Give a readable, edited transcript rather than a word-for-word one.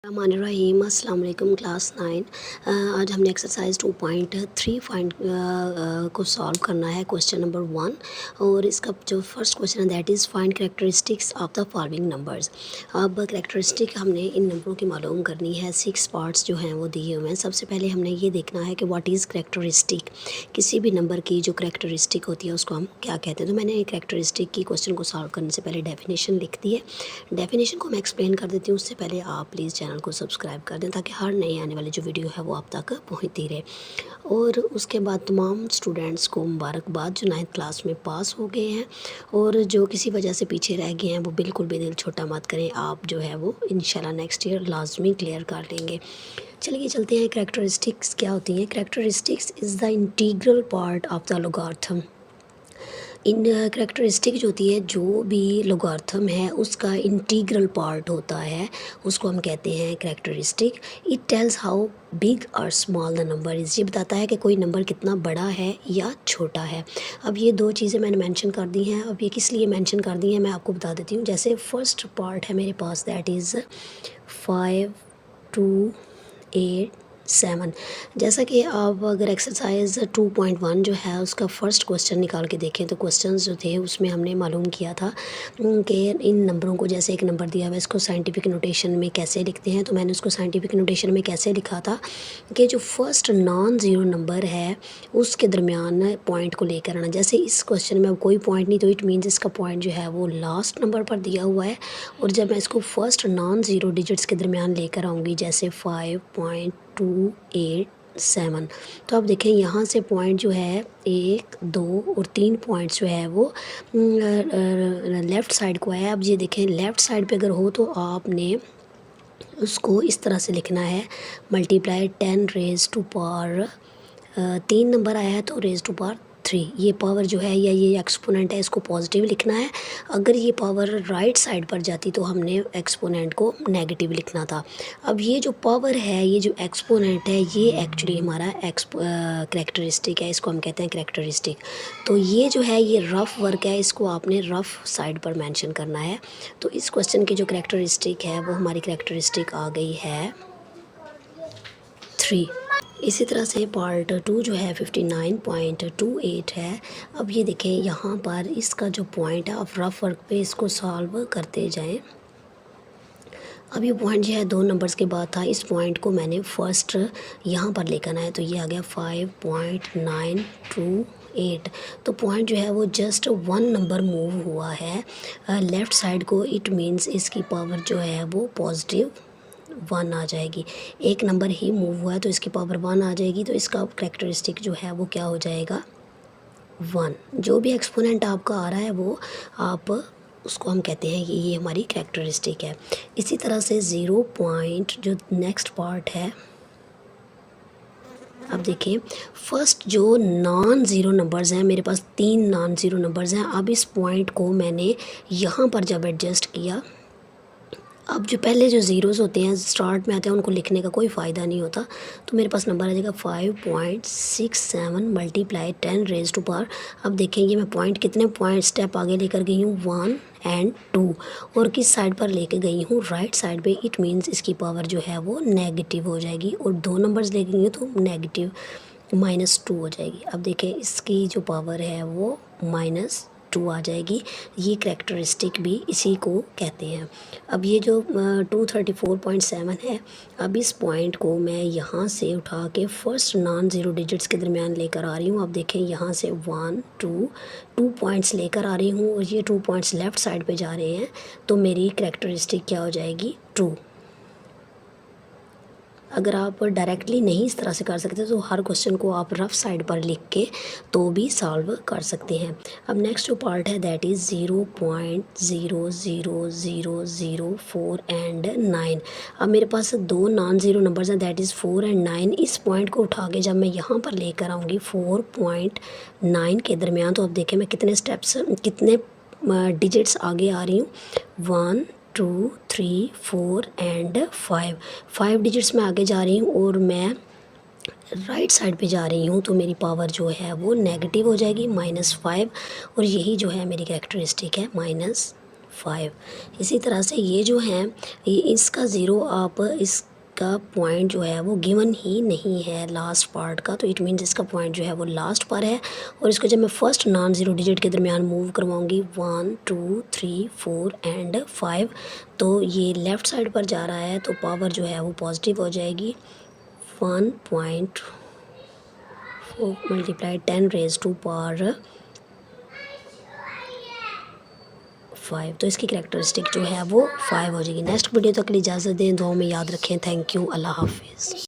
रहीम अस्सलाम वालेकुम क्लास 9। आज हमने एक्सरसाइज 2.3 फाइंड को सॉल्व करना है क्वेश्चन नंबर 1। और इसका जो फर्स्ट क्वेश्चन है that is find characteristics of the following numbers. अब कैरेक्टरिस्टिक हमने इन नंबरों की मालूम करनी है। 6 पार्ट्स जो हैं वो दिए हुए हैं। सबसे पहले हमने ये देखना है कि व्हाट इज़ कैरेक्टरिस्टिक। किसी भी नंबर की जो कैरेक्टरिस्टिक होती है उसको हम क्या कहते हैं। तो मैंने कैरेक्टरिस्टिक की क्वेश्चन को सॉल्व करने से पहले डेफिनेशन लिख दी है। डेफिनेशन को मैं एक्सप्लेन कर देती हूँ। उससे पहले आप प्लीज़ चैनल को सब्सक्राइब कर दें ताकि हर नई आने वाली जो वीडियो है वो आप तक पहुंचती रहे। और उसके बाद तमाम स्टूडेंट्स को मुबारकबाद जो 9th क्लास में पास हो गए हैं। और जो किसी वजह से पीछे रह गए हैं वो बिल्कुल भी दिल छोटा मत करें। आप जो है वो इंशाल्लाह नेक्स्ट ईयर लाजमी क्लियर कर लेंगे। चलिए चलते हैं। कैरेक्टरिस्टिक्स क्या होती हैं। Characteristics is the integral part of the logarithm. इन कैरेक्टरिस्टिक जो होती है, जो भी लोगार्थम है उसका इंटीग्रल पार्ट होता है, उसको हम कहते हैं characteristic. It tells how big और स्मॉल द नंबर इज़। ये बताता है कि कोई नंबर कितना बड़ा है या छोटा है। अब ये दो चीज़ें मैंने मेंशन कर दी हैं। अब ये किस लिए मेंशन कर दी हैं मैं आपको बता देती हूँ। जैसे फर्स्ट पार्ट है मेरे पास दैट इज़ 5 2 8 7। जैसा कि आप अगर एक्सरसाइज 2.1 जो है उसका फर्स्ट क्वेश्चन निकाल के देखें तो क्वेश्चंस जो थे उसमें हमने मालूम किया था कि इन नंबरों को, जैसे एक नंबर दिया हुआ है इसको साइंटिफिक नोटेशन में कैसे लिखते हैं। तो मैंने उसको साइंटिफिक नोटेशन में कैसे लिखा था कि जो फर्स्ट नॉन ज़ीरो नंबर है उसके दरमियान पॉइंट को लेकर आना। जैसे इस क्वेश्चन में अब कोई पॉइंट नहीं तो इट मीन्स इसका पॉइंट जो है वो लास्ट नंबर पर दिया हुआ है। और जब मैं इसको फर्स्ट नॉन ज़ीरो डिजिट्स के दरमियान लेकर आऊँगी जैसे 5.287, तो आप देखें यहाँ से पॉइंट जो है 1 2 और 3 पॉइंट्स जो है वो लेफ़्ट साइड को है। अब ये देखें लेफ़्ट साइड पे अगर हो तो आपने उसको इस तरह से लिखना है multiply 10 raise to power 3 number आया है तो रेज़ टू पावर 3। ये पावर जो है या ये एक्सपोनेंट है इसको पॉजिटिव लिखना है। अगर ये पावर राइट साइड पर जाती तो हमने एक्सपोनेंट को नेगेटिव लिखना था। अब ये जो पावर है, ये जो एक्सपोनेंट है, ये एक्चुअली हमारा कैरेक्टरिस्टिक है। इसको हम कहते हैं कैरेक्टरिस्टिक। तो ये जो है ये रफ़ वर्क है, इसको आपने रफ़ साइड पर मेंशन करना है। तो इस क्वेश्चन की जो कैरेक्टरिस्टिक है वो हमारी कैरेक्टरिस्टिक आ गई है 3। इसी तरह से पार्ट 2 जो है 59.28 है। अब ये देखें यहाँ पर इसका जो पॉइंट है आप रफ़ वर्क पे इसको सॉल्व करते जाएं। अब ये पॉइंट जो है 2 नंबर्स के बाद था, इस पॉइंट को मैंने फर्स्ट यहाँ पर लेकर आना है तो ये आ गया 5.928। तो पॉइंट जो है वो जस्ट 1 नंबर मूव हुआ है लेफ़्ट साइड को। इट मीन्स इसकी पावर जो है वो पॉजिटिव 1 आ जाएगी। एक नंबर ही मूव हुआ है तो इसकी पावर 1 आ जाएगी। तो इसका कैरेक्टरिस्टिक जो है वो क्या हो जाएगा 1। जो भी एक्सपोनेंट आपका आ रहा है वो आप उसको हम कहते हैं कि ये हमारी कैरेक्टरिस्टिक है। इसी तरह से 0 पॉइंट जो नेक्स्ट पार्ट है, अब देखिए फर्स्ट जो नॉन ज़ीरो नंबर्स हैं मेरे पास 3 नॉन ज़ीरो नंबर्स हैं। अब इस पॉइंट को मैंने यहाँ पर जब एडजस्ट किया, अब जो पहले जो ज़ीरोज़ होते हैं स्टार्ट में आते हैं उनको लिखने का कोई फ़ायदा नहीं होता। तो मेरे पास नंबर आ जाएगा 5.67 मल्टीप्लाई 10 रेज़ टू पावर। अब देखेंगे मैं पॉइंट कितने पॉइंट स्टेप आगे लेकर गई हूँ 1 एंड 2। और किस साइड पर लेके गई हूँ राइट साइड पे। इट मीन्स इसकी पावर जो है वो नेगेटिव हो जाएगी। और 2 नंबर्स ले गई हूँ तो नेगेटिव -2 हो जाएगी। अब देखें इसकी जो पावर है वो -2 आ जाएगी। ये कैरेक्टरिस्टिक भी इसी को कहते हैं। अब ये जो 234.7 है, अब इस पॉइंट को मैं यहाँ से उठा के फर्स्ट नॉन ज़ीरो डिजिट्स के दरमियान लेकर आ रही हूँ। अब देखें यहाँ से 1 2 पॉइंट्स लेकर आ रही हूँ और ये 2 पॉइंट्स लेफ़्ट साइड पे जा रहे हैं तो मेरी कैरेक्टरिस्टिक क्या हो जाएगी 2। अगर आप डायरेक्टली नहीं इस तरह से कर सकते तो हर क्वेश्चन को आप रफ़ साइड पर लिख के तो भी सॉल्व कर सकते हैं। अब नेक्स्ट जो पार्ट है दैट इज़ 0.00004 एंड 9। अब मेरे पास 2 नॉन ज़ीरो नंबर्स हैं दैट इज़ 4 एंड 9। इस पॉइंट को उठा के जब मैं यहाँ पर लेकर आऊँगी 4.9 के दरमियान, तो अब देखें मैं कितने स्टेप्स कितने डिजिट्स आगे आ रही हूँ 1 2 3 4 एंड 5 डिजिट्स में आगे जा रही हूँ और मैं राइट साइड पे जा रही हूँ। तो मेरी पावर जो है वो नेगेटिव हो जाएगी -5। और यही जो है मेरी कैरेक्टरिस्टिक है -5। 5। इसी तरह से ये जो है इसका ज़ीरो आप इसका पॉइंट जो है वो गिवन ही नहीं है लास्ट पार्ट का, तो इट मीन्स इसका पॉइंट जो है वो लास्ट पर है। और इसको जब मैं फर्स्ट नॉन ज़ीरो डिजिट के दरमियान मूव करवाऊँगी 1 2 3 4 एंड 5, तो ये लेफ़्ट साइड पर जा रहा है, तो पावर जो है वो पॉजिटिव हो जाएगी। 1.4 मल्टीप्लाई 10 रेज़ टू पावर 5, तो इसकी करैक्टरिस्टिक जो है वो 5 हो जाएगी। नेक्स्ट वीडियो तक के लिए इजाज़त दें, दुआ में याद रखें। थैंक यू, अल्लाह हाफिज़।